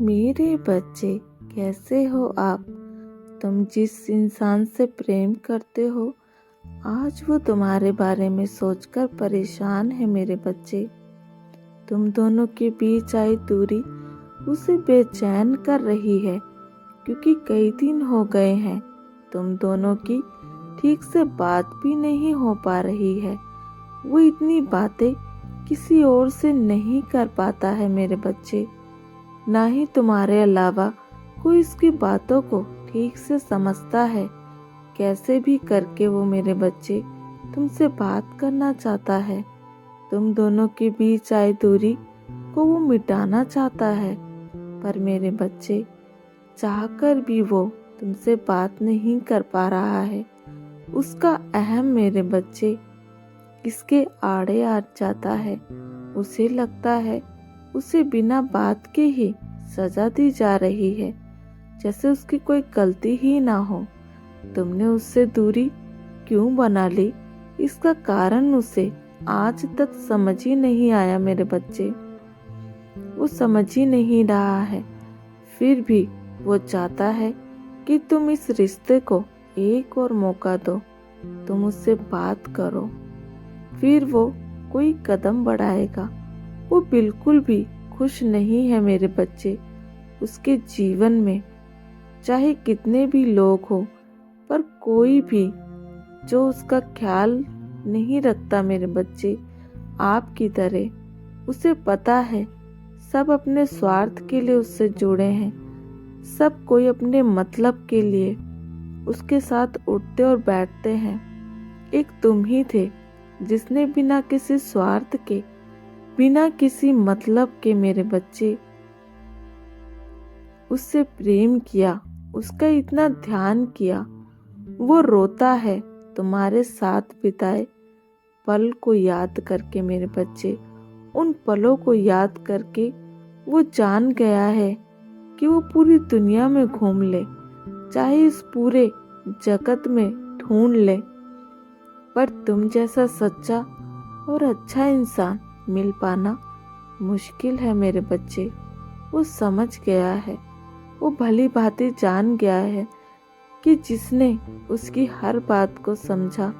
मेरे बच्चे, कैसे हो आप? तुम जिस इंसान से प्रेम करते हो, आज वो तुम्हारे बारे में सोचकर परेशान है। मेरे बच्चे, तुम दोनों के बीच आई दूरी उसे बेचैन कर रही है, क्योंकि कई दिन हो गए हैं तुम दोनों की ठीक से बात भी नहीं हो पा रही है। वो इतनी बातें किसी और से नहीं कर पाता है मेरे बच्चे। ना ही तुम्हारे अलावा कोई इसकी बातों को ठीक से समझता है। कैसे भी करके वो मेरे बच्चे तुमसे बात करना चाहता है। तुम दोनों के बीच आई दूरी को वो मिटाना चाहता है, पर मेरे बच्चे, चाहकर भी वो तुमसे बात नहीं कर पा रहा है। उसका अहम मेरे बच्चे इसके आड़े आ जाता है। उसे लगता है उसे बिना बात के ही सजा दी जा रही है, जैसे उसकी कोई गलती ही ना हो। तुमने उससे दूरी क्यों बना ली, इसका कारण उसे आज तक समझ ही नहीं आया मेरे बच्चे। वो समझ ही नहीं रहा है, फिर भी वो चाहता है कि तुम इस रिश्ते को एक और मौका दो। तुम उससे बात करो, फिर वो कोई कदम बढ़ाएगा। वो बिल्कुल भी खुश नहीं है मेरे बच्चे। उसके जीवन में चाहे कितने भी लोग हो, पर कोई भी जो उसका ख्याल नहीं रखता मेरे बच्चे, आपकी तरह। उसे पता है सब अपने स्वार्थ के लिए उससे जुड़े हैं। सब कोई अपने मतलब के लिए उसके साथ उठते और बैठते हैं। एक तुम ही थे जिसने बिना किसी स्वार्थ के, बिना किसी मतलब के मेरे बच्चे उससे प्रेम किया, उसका इतना ध्यान किया। वो रोता है तुम्हारे साथ बिताए पल को याद करके मेरे बच्चे। उन पलों को याद करके वो जान गया है कि वो पूरी दुनिया में घूम ले, चाहे इस पूरे जगत में ढूंढ ले, पर तुम जैसा सच्चा और अच्छा इंसान मिल पाना मुश्किल है मेरे बच्चे। वो समझ गया है, वो भली भांति जान गया है कि जिसने उसकी हर बात को समझा,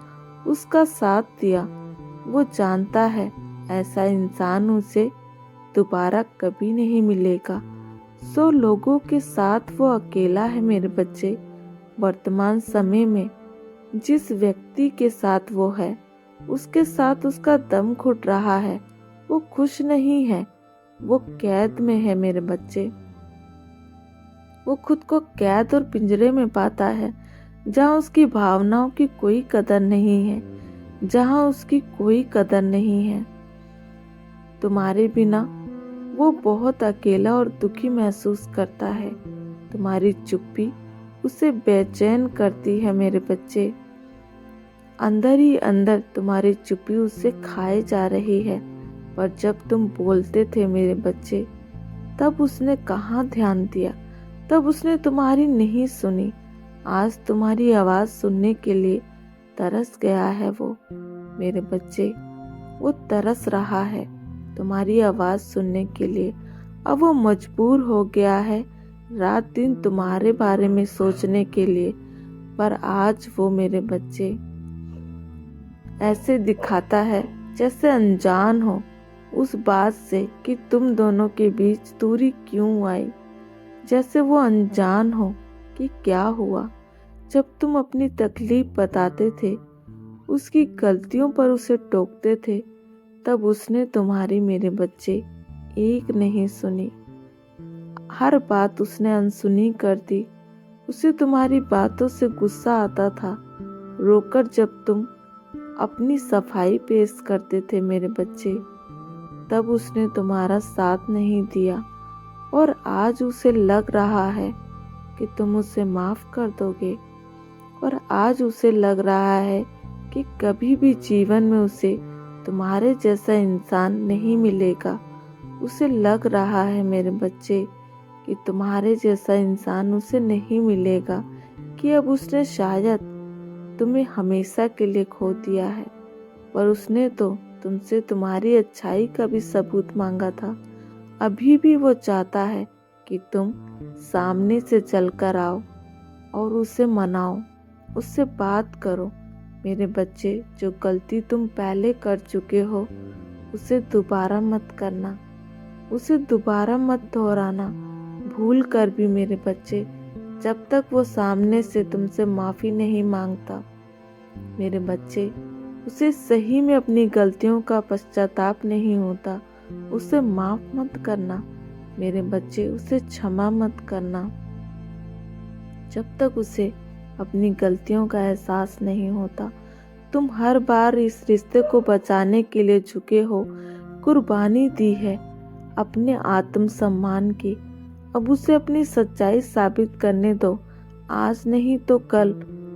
उसका साथ दिया, वो जानता है ऐसा इंसान उसे दोबारा कभी नहीं मिलेगा। 100 लोगों के साथ वो अकेला है मेरे बच्चे। वर्तमान समय में जिस व्यक्ति के साथ वो है, उसके साथ उसका दम घुट रहा है। वो खुश नहीं है, वो कैद में है मेरे बच्चे। वो खुद को कैद और पिंजरे में पाता है, जहाँ उसकी भावनाओं की कोई कदर नहीं है, जहाँ उसकी कोई कदर नहीं है। तुम्हारे बिना वो बहुत अकेला और दुखी महसूस करता है। तुम्हारी चुप्पी उसे बेचैन करती है मेरे बच्चे। अंदर ही अंदर तुम्हारी चुप्पी उसे खाए जा रही है। पर जब तुम बोलते थे मेरे बच्चे, तब उसने कहाँ ध्यान दिया, तब उसने तुम्हारी नहीं सुनी। आज तुम्हारी आवाज सुनने के लिए तरस गया है वो मेरे बच्चे। वो तरस रहा है तुम्हारी आवाज सुनने के लिए। अब वो मजबूर हो गया है रात दिन तुम्हारे बारे में सोचने के लिए। पर आज वो मेरे बच्चे ऐसे दिखाता है जैसे अनजान हो उस बात से कि तुम दोनों के बीच दूरी क्यों आई। जैसे वो अनजान हो कि क्या हुआ। जब तुम अपनी तकलीफ बताते थे, उसकी गलतियों पर उसे टोकते थे, तब उसने तुम्हारी मेरे बच्चे एक नहीं सुनी। हर बात उसने अनसुनी कर दी। उसे तुम्हारी बातों से गुस्सा आता था। रोकर जब तुम अपनी सफाई पेश करते थे मेरे बच्चे, तब उसने तुम्हारा साथ नहीं दिया। और आज उसे लग रहा है कि तुम उसे माफ कर दोगे। और आज उसे लग रहा है कि कभी भी जीवन में उसे तुम्हारे जैसा इंसान नहीं मिलेगा। उसे लग रहा है मेरे बच्चे कि तुम्हारे जैसा इंसान उसे नहीं मिलेगा, कि अब उसने शायद तुम्हें हमेशा के लिए खो दिया है। पर उसने तो तुमसे तुम्हारी अच्छाई का भी सबूत मांगा था। अभी भी वो चाहता है कि तुम सामने से चलकर आओ और उसे मनाओ, उससे बात करो। मेरे बच्चे, जो गलती तुम पहले कर चुके हो उसे दोबारा मत करना, उसे दोबारा मत दोहराना। भूल कर भी मेरे बच्चे, जब तक वो सामने से तुमसे माफ़ी नहीं मांगता, मेरे बच्चे, उसे सही में अपनी गलतियों का पश्चाताप नहीं होता, उसे माफ़ मत करना। मेरे बच्चे, उसे क्षमा मत करना। जब तक उसे अपनी गलतियों का एहसास नहीं होता, तुम हर बार इस रिश्ते को बचाने के लिए झुके हो, कुर्बानी दी है अपने आत्मसम्मान की। अब उसे अपनी सच्चाई साबित करने दो। आज नहीं तो कल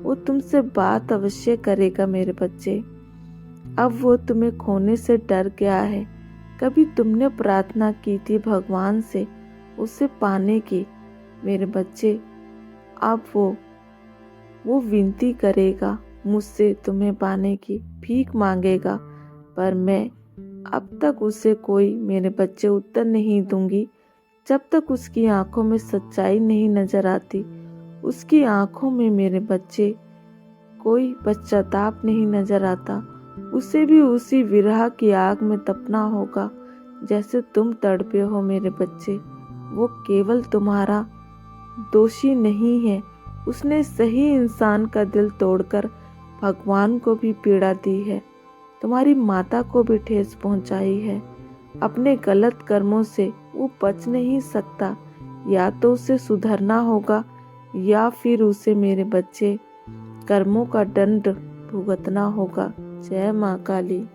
वो तुमसे बात अवश्य करेगा मेरे बच्चे। अब वो तुम्हें खोने से डर गया है। कभी तुमने प्रार्थना की थी भगवान से उसे पाने की, मेरे बच्चे, अब वो विनती करेगा मुझसे तुम्हें पाने की, भीख मांगेगा, पर मैं अब तक उसे कोई, मेरे बच्चे, उत्तर नहीं दूंगी जब तक उसकी आंखों में सच्चाई नहीं नजर आती। उसकी आंखों में मेरे बच्चे कोई पश्चाताप नहीं नजर आता। उसे भी उसी विरह की आग में तपना होगा जैसे तुम तड़पे हो मेरे बच्चे। वो केवल तुम्हारा दोषी नहीं है, उसने सही इंसान का दिल तोड़कर भगवान को भी पीड़ा दी है, तुम्हारी माता को भी ठेस पहुंचाई है। अपने गलत कर्मों से वो बच नहीं सकता। या तो उसे सुधरना होगा या फिर उसे, मेरे बच्चे, कर्मों का दंड भुगतना होगा। जय माँ काली।